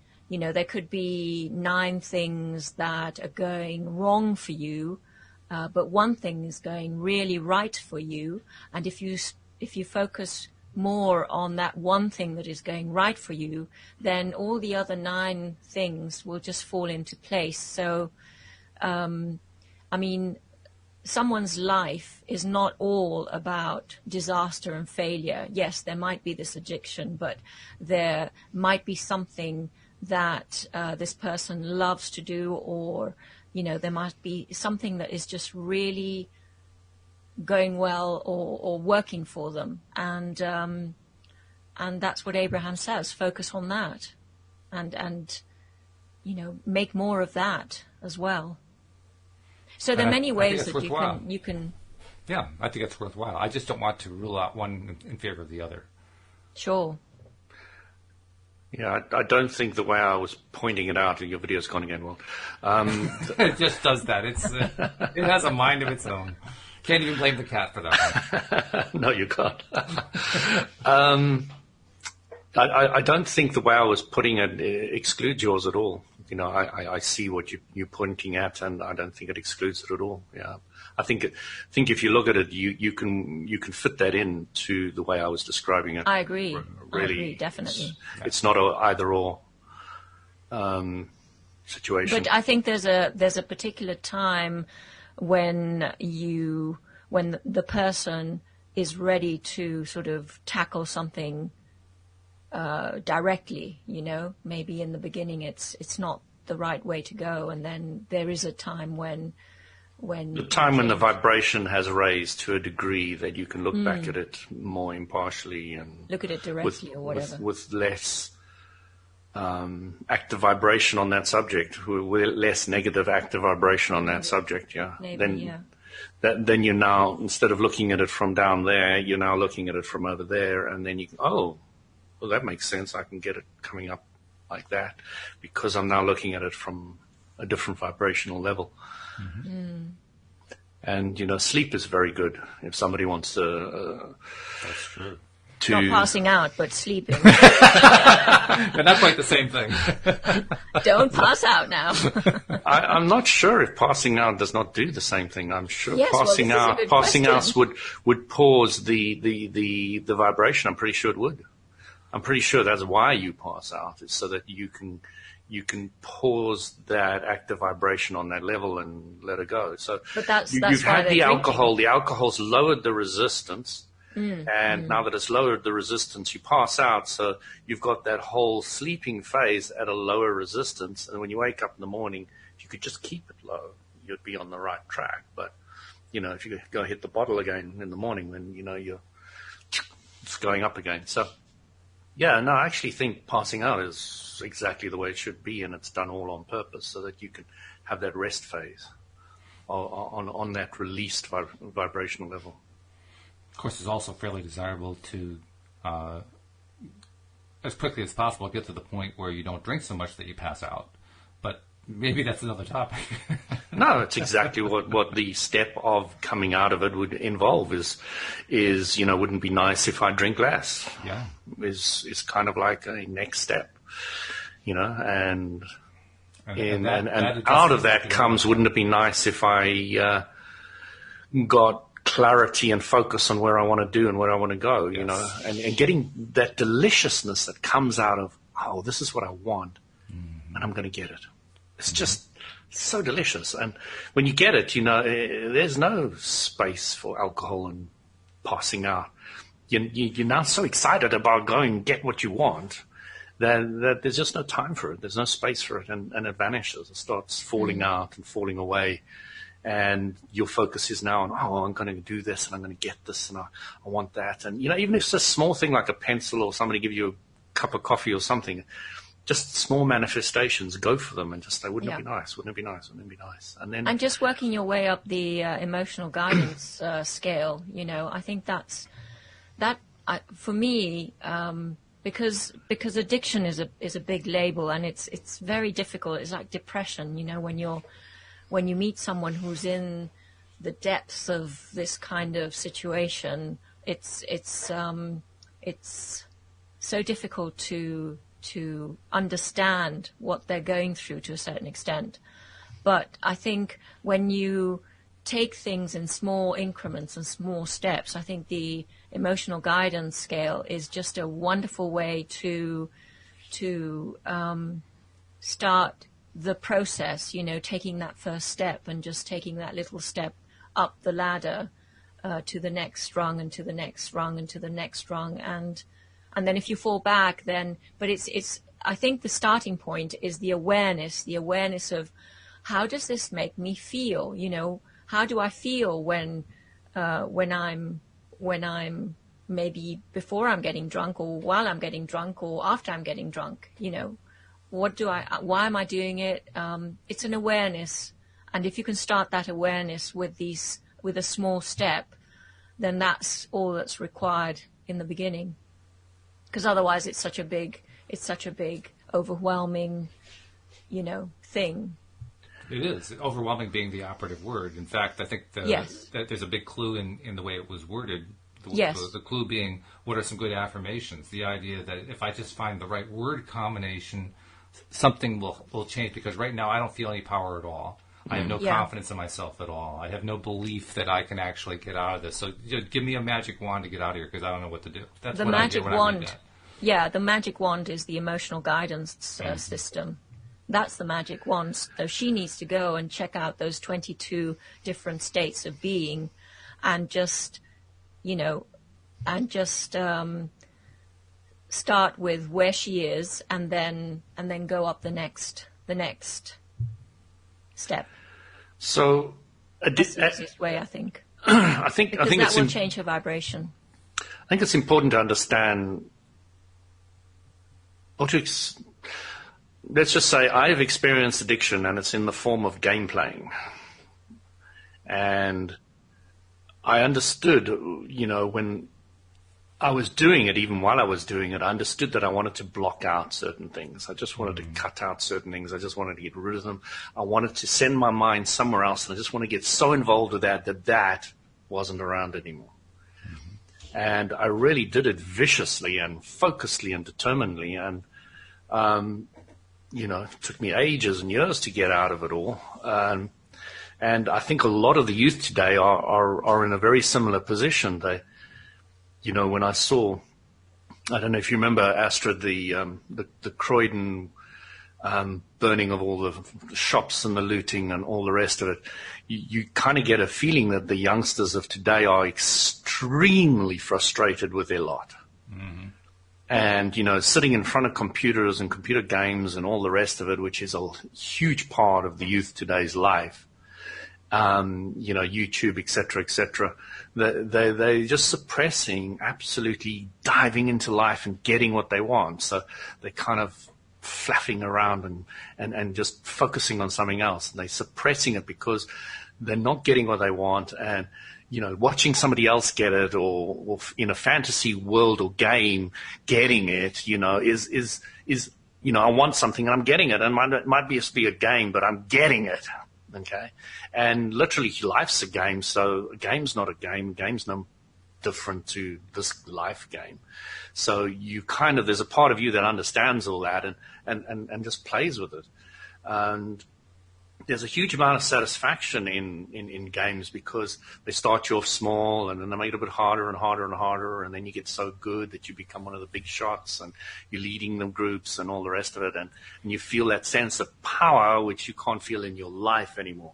could be 9 things that are going wrong for you, but one thing is going really right for you. And if you focus more on that one thing that is going right for you, then all the other 9 things will just fall into place. So, someone's life is not all about disaster and failure. Yes, there might be this addiction, but there might be something that this person loves to do, or, there might be something that is just really going well or working for them. And that's what Abraham says, focus on that and make more of that as well. So there are many ways that you can. Yeah, I think it's worthwhile. I just don't want to rule out one in favor of the other. Sure. Yeah, I don't think the way I was pointing it out, your video's gone again, Will. It just does that. It has a mind of its own. Can't even blame the cat for that one. No, you can't. I don't think the way I was putting it excludes yours at all. I see what you're pointing at, and I don't think it excludes it at all. Yeah, I think if you look at it, you can fit that in to the way I was describing it. I agree. Really, I agree, definitely. It's not an either or situation. But I think there's a particular time when the person is ready to sort of tackle something directly, maybe in the beginning it's not the right way to go, and then there is a time when the vibration has raised to a degree that you can look back at it more impartially and look at it directly or whatever, with less active vibration on that subject, with less negative active vibration on that subject. Then you're now, instead of looking at it from down there, you're now looking at it from over there, and then you can, well, that makes sense. I can get it coming up like that because I'm now looking at it from a different vibrational level. Mm-hmm. And, sleep is very good if somebody wants to... That's true. Not passing out, but sleeping. And not quite the same thing. Don't pass out now. I'm not sure if passing out does not do the same thing. I'm sure passing out would pause the vibration. I'm pretty sure it would. I'm pretty sure that's why you pass out, is so that you can pause that active vibration on that level and let it go. So but you've had the alcohol. The alcohol's lowered the resistance. And now that it's lowered the resistance, you pass out. So you've got that whole sleeping phase at a lower resistance. And when you wake up in the morning, if you could just keep it low, you'd be on the right track. But, if you go hit the bottle again in the morning, then, it's going up again. So, yeah, no, I actually think passing out is exactly the way it should be. And it's done all on purpose so that you can have that rest phase on that released vibrational level. Of course, it's also fairly desirable to, as quickly as possible, get to the point where you don't drink so much that you pass out. But Maybe that's another topic. No, it's exactly what the step of coming out of it would involve is, wouldn't it be nice if I drink less? Yeah. Is kind of like a next step, and out of that comes, wouldn't it be nice if I got clarity and focus on where I want to do and where I want to go, Yes. and getting that deliciousness that comes out of, oh, this is what I want, and I'm going to get it. It's just so delicious. And when you get it, there's no space for alcohol and passing out. You're now so excited about going and get what you want that there's just no time for it. There's no space for it, and it vanishes. It starts falling out and falling away. And your focus is now on, oh, I'm going to do this and I'm going to get this and I want that. And, even if it's a small thing like a pencil or somebody give you a cup of coffee or something, just small manifestations, go for them and just say, wouldn't it be nice? Wouldn't it be nice? Wouldn't it be nice? And then, and just working your way up the emotional guidance scale, I think that's for me, because addiction is a big label, and it's very difficult. It's like depression, when you meet someone who's in the depths of this kind of situation, it's so difficult to understand what they're going through to a certain extent. But I think when you take things in small increments and small steps, I think the emotional guidance scale is just a wonderful way to start the process, taking that first step and just taking that little step up the ladder to the next rung and to the next rung and to the next rung. And then if you fall back, but it's I think the starting point is the awareness of how does this make me feel? How do I feel when I'm maybe before I'm getting drunk, or while I'm getting drunk, or after I'm getting drunk? Why am I doing it? It's an awareness. And if you can start that awareness with a small step, then that's all that's required in the beginning. Because otherwise it's such a big, overwhelming, thing. It is. Overwhelming being the operative word. In fact, I think that there's a big clue in the way it was worded. The clue being, what are some good affirmations? The idea that if I just find the right word combination, something will change. Because right now I don't feel any power at all. I have no confidence in myself at all. I have no belief that I can actually get out of this. So give me a magic wand to get out of here, because I don't know what to do. That's the what magic I did when wand. I read that. Yeah, the magic wand is the emotional guidance system. That's the magic wand. So she needs to go and check out those 22 different states of being, and just start with where she is, and then go up the next step. So that's the easiest way, I think. I think that will change her vibration. I think it's important to understand, let's just say I've experienced addiction, and it's in the form of game playing. And I understood, when I was doing it, even while I was doing it, I understood that I wanted to block out certain things. I just wanted to cut out certain things. I just wanted to get rid of them. I wanted to send my mind somewhere else, and I just want to get so involved with that wasn't around anymore. And I really did it viciously and focusedly and determinedly. And, it took me ages and years to get out of it all. And I think a lot of the youth today are in a very similar position. They, when I saw, I don't know if you remember, Astrid, the Croydon burning of all the shops and the looting and all the rest of it, you kind of get a feeling that the youngsters of today are extremely frustrated with their lot. Mm-hmm. And, sitting in front of computers and computer games and all the rest of it, which is a huge part of the youth today's life, YouTube, et cetera, they're just suppressing, absolutely diving into life and getting what they want. So they're kind of flapping around and just focusing on something else. And they're suppressing it because they're not getting what they want. And, watching somebody else get it, or in a fantasy world or game, getting it, is I want something and I'm getting it. And it might be a game, but I'm getting it. Okay. And literally life's a game. So a game's not a game. Game's no different to this life game. So there's a part of you that understands all that and just plays with it. And there's a huge amount of satisfaction in games because they start you off small and then they make it a bit harder and harder and harder, and then you get so good that you become one of the big shots and you're leading the groups and all the rest of it, and you feel that sense of power which you can't feel in your life anymore.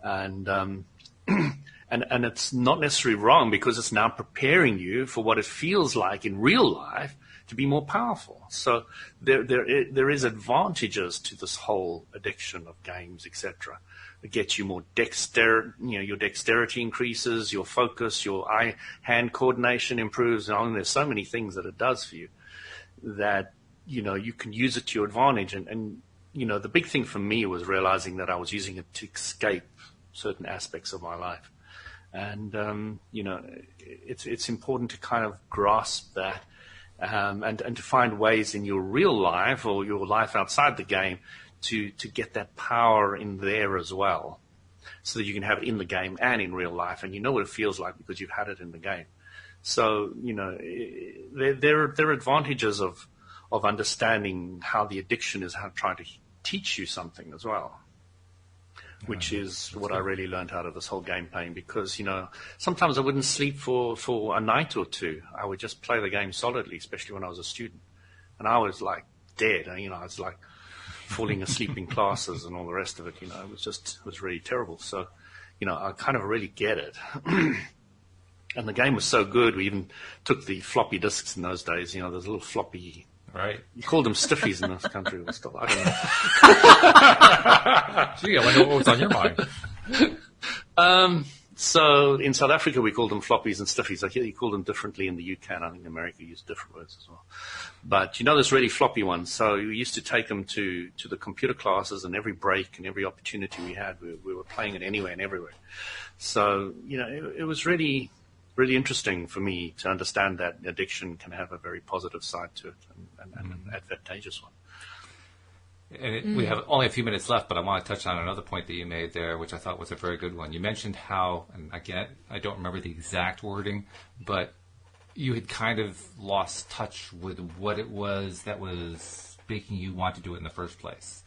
And and it's not necessarily wrong because it's now preparing you for what it feels like in real life to be more powerful. So there is advantages to this whole addiction of games, etc. It gets you more your dexterity increases, your focus, your eye-hand coordination improves, and there's so many things that it does for you that, you can use it to your advantage. And the big thing for me was realizing that I was using it to escape certain aspects of my life. And, it's important to kind of grasp that. And to find ways in your real life or your life outside the game to get that power in there as well, so that you can have it in the game and in real life, and you know what it feels like because you've had it in the game. So there are advantages of understanding how the addiction is trying to teach you something as well, which is what I really learned out of this whole game playing, because, sometimes I wouldn't sleep for a night or two. I would just play the game solidly, especially when I was a student. And I was like dead, I was like falling asleep in classes and all the rest of it, it was really terrible. So, I kind of really get it. And the game was so good, we even took the floppy disks in those days, those little floppy... Right. You called them stiffies in this country. I don't know. Gee, I wonder what was on your mind. So in South Africa, we called them floppies and stiffies. I hear you call them differently in the UK, and I think America used different words as well. But there's really floppy ones. So we used to take them to the computer classes, and every break and every opportunity we had, we were playing it anywhere and everywhere. So, it was really... really interesting for me to understand that addiction can have a very positive side to it and an advantageous one. And we have only a few minutes left, but I want to touch on another point that you made there, which I thought was a very good one. You mentioned how, and again, I don't remember the exact wording, but you had kind of lost touch with what it was that was making you want to do it in the first place,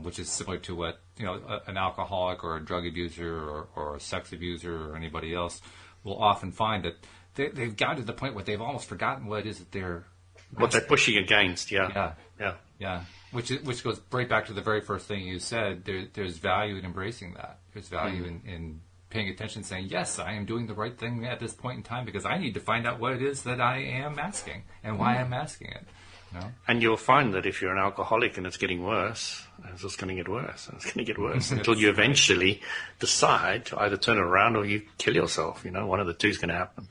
which is similar to what, an alcoholic or a drug abuser or a sex abuser or anybody else will often find, that they've gotten to the point where they've almost forgotten what it is that they're pushing against. Yeah. Which goes right back to the very first thing you said. There's value in embracing that. There's value in paying attention, saying, yes, I am doing the right thing at this point in time because I need to find out what it is that I am asking and why I'm asking it. And you'll find that if you're an alcoholic and it's getting worse, it's just going to get worse. And it's going to get worse until you eventually decide to either turn it around or you kill yourself. One of the two is going to happen.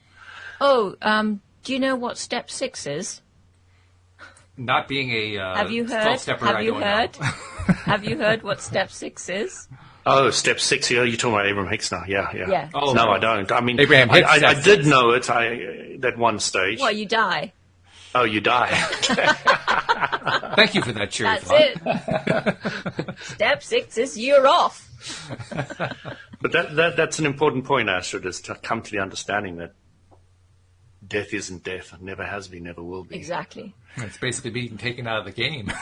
Oh, do you know what step 6 is? Not being a have you heard? 12-stepper, Have you heard? Have you heard what step 6 is? Oh, step 6. Yeah, you're talking about Abraham Hicks now. Yeah. Oh, no, I don't. I mean, Abraham Hicks. I did know it at one stage. Well, you die. Oh, you die. Thank you for that cheery That's thought. it. Step 6 is you're off. But that's an important point, Astrid, is to come to the understanding that death isn't death. It never has been, never will be. Exactly. It's basically being taken out of the game.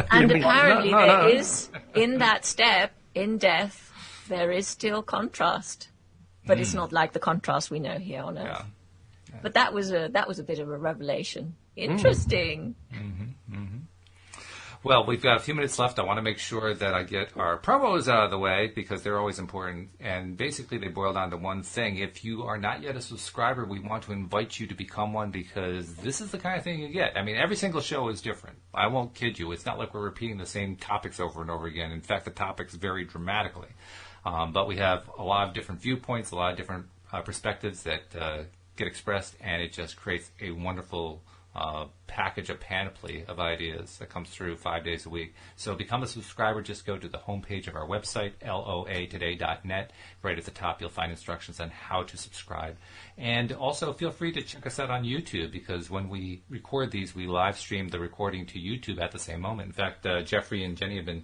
And apparently there is, in that step, in death, there is still contrast. But it's not like the contrast we know here on Earth. Yeah. But that was a bit of a revelation. Interesting. Well, we've got a few minutes left. I want to make sure that I get our promos out of the way because they're always important. And basically, they boil down to one thing. If you are not yet a subscriber, we want to invite you to become one because this is the kind of thing you get. I mean, every single show is different. I won't kid you. It's not like we're repeating the same topics over and over again. In fact, the topics vary dramatically. But we have a lot of different viewpoints, a lot of different perspectives that get expressed, and it just creates a wonderful package, a panoply of ideas that comes through 5 days a week. So become a subscriber. Just go to the homepage of our website, loatoday.net. Right at the top, you'll find instructions on how to subscribe. And also feel free to check us out on YouTube, because when we record these, we live stream the recording to YouTube at the same moment. In fact, Jeffrey and Jenny have been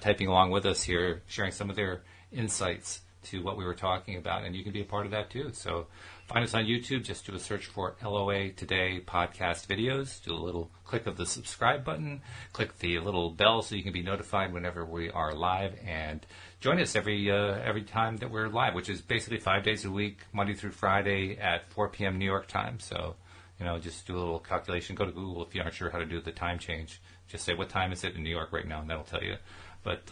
typing along with us here, sharing some of their insights to what we were talking about, and you can be a part of that too. So find us on YouTube. Just do a search for LOA Today Podcast Videos. Do a little click of the subscribe button. Click the little bell so you can be notified whenever we are live. And join us every time that we're live, which is basically 5 days a week, Monday through Friday at 4 p.m. New York time. So, just do a little calculation. Go to Google if you aren't sure how to do the time change. Just say, what time is it in New York right now, and that'll tell you. But,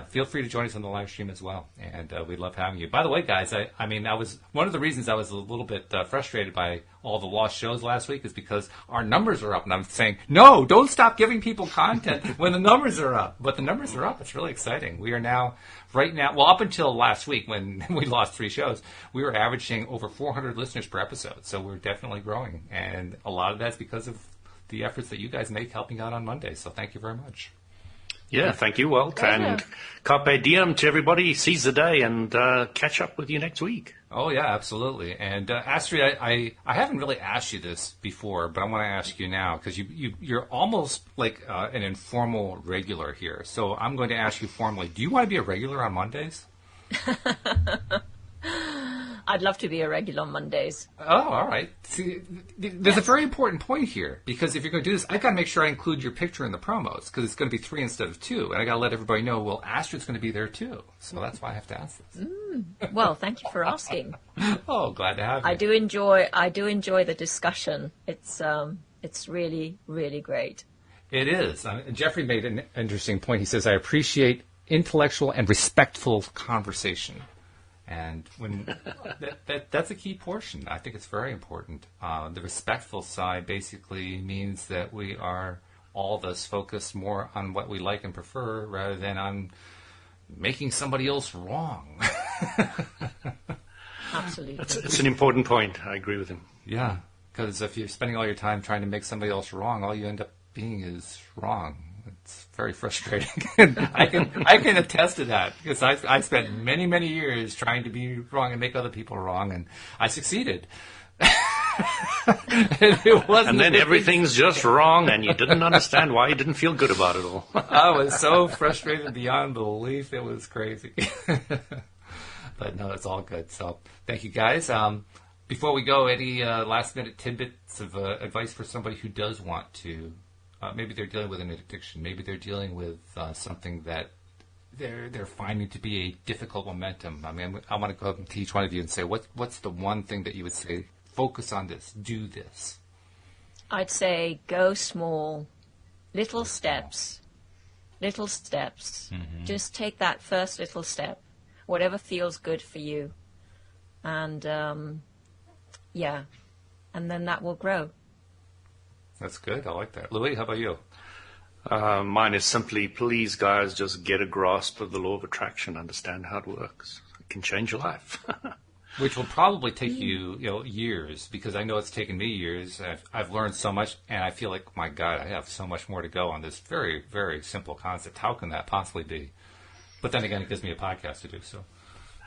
feel free to join us on the live stream as well. And we'd love having you. By the way, guys, I was one of the reasons I was a little bit frustrated by all the lost shows last week is because our numbers are up. And I'm saying, no, don't stop giving people content when the numbers are up. But the numbers are up. It's really exciting. We are now, right now, well, up until last week when we lost 3 shows, we were averaging over 400 listeners per episode. So we're definitely growing. And a lot of that's because of the efforts that you guys make helping out on Mondays. So thank you very much. Yeah, thank you, Walt. And carpe diem to everybody. Seize the day, and catch up with you next week. Oh, yeah, absolutely. And Astrid, I haven't really asked you this before, but I want to ask you now, because you're almost like an informal regular here. So I'm going to ask you formally, do you want to be a regular on Mondays? I'd love to be a regular on Mondays. Oh, all right. See, there's a very important point here, because if you're going to do this, I've got to make sure I include your picture in the promos, because it's going to be 3 instead of 2, and I got to let everybody know, well, Astrid's going to be there too. So that's why I have to ask this. Well, thank you for asking. Oh, glad to have you. I do enjoy the discussion. It's really, really great. It is. Jeffrey made an interesting point. He says, I appreciate intellectual and respectful conversation. And when that's a key portion. I think it's very important. The respectful side basically means that we are all of us focused more on what we like and prefer rather than on making somebody else wrong. Absolutely. It's an important point. I agree with him. Yeah, because if you're spending all your time trying to make somebody else wrong, all you end up being is wrong. It's very frustrating. I can attest to that, because I spent many, many years trying to be wrong and make other people wrong, and I succeeded. And then everything's just wrong, and you didn't understand why you didn't feel good about it all. I was so frustrated beyond belief. It was crazy. But no, it's all good. So thank you, guys. Before we go, any last-minute tidbits of advice for somebody who does want to, maybe they're dealing with an addiction, maybe they're dealing with something that they're finding to be a difficult momentum. I mean, I want to go up to each one of you and say, what's the one thing that you would say, focus on this, do this? I'd say go small, little steps. Mm-hmm. Just take that first little step, whatever feels good for you. And, and then that will grow. That's good. I like that. Louis, how about you? Mine is simply, please, guys, just get a grasp of the law of attraction, understand how it works. It can change your life. Which will probably take you, years, because I know it's taken me years. I've learned so much, and I feel like, my God, I have so much more to go on this very, very simple concept. How can that possibly be? But then again, it gives me a podcast to do, so.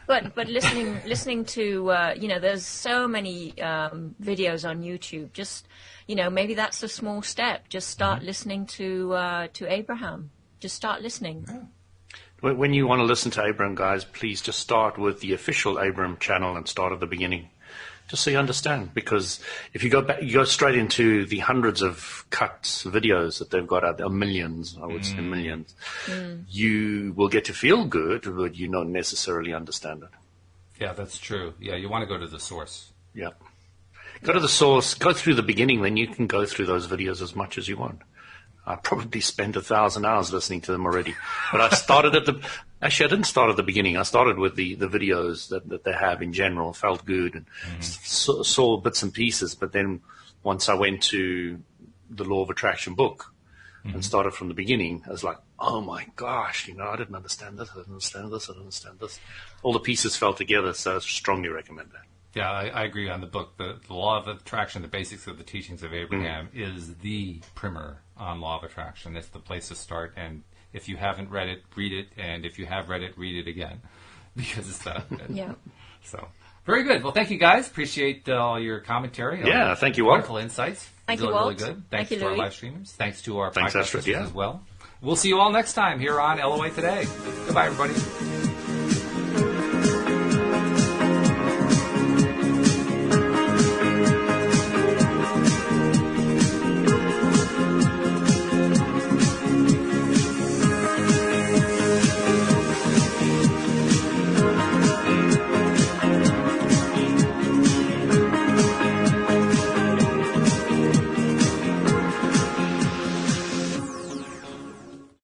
But listening to, there's so many videos on YouTube. Just, maybe that's a small step. Just start listening to Abraham. Just start listening. Yeah. When you want to listen to Abraham, guys, please just start with the official Abraham channel and start at the beginning, just so you understand. Because if you go back, you go straight into the hundreds of cuts, videos that they've got out there, millions, I would say millions. You will get to feel good, but you don't necessarily understand it. Yeah, that's true. Yeah, you want to go to the source. Yeah. Go to the source, go through the beginning, then you can go through those videos as much as you want. I probably spent 1,000 hours listening to them already. But I started I didn't start at the beginning. I started with the videos that they have in general, felt good, and saw bits and pieces. But then once I went to the Law of Attraction book and started from the beginning, I was like, oh my gosh, I didn't understand this, I didn't understand this, I didn't understand this. All the pieces fell together, so I strongly recommend that. Yeah, I agree on the book. The Law of Attraction, the basics of the teachings of Abraham, is the primer on Law of Attraction. It's the place to start. And if you haven't read it, read it. And if you have read it, read it again. Because it's Yeah. So, very good. Well, thank you, guys. Appreciate all your commentary. Yeah, thank you, Walt. Wonderful insights. Thank you, Really Walt. good. Thank Thanks you, to our Louis. live streamers. Thanks to our Thanks, podcast Astrid, listeners yeah. as well. We'll see you all next time here on LOA Today. Goodbye, everybody.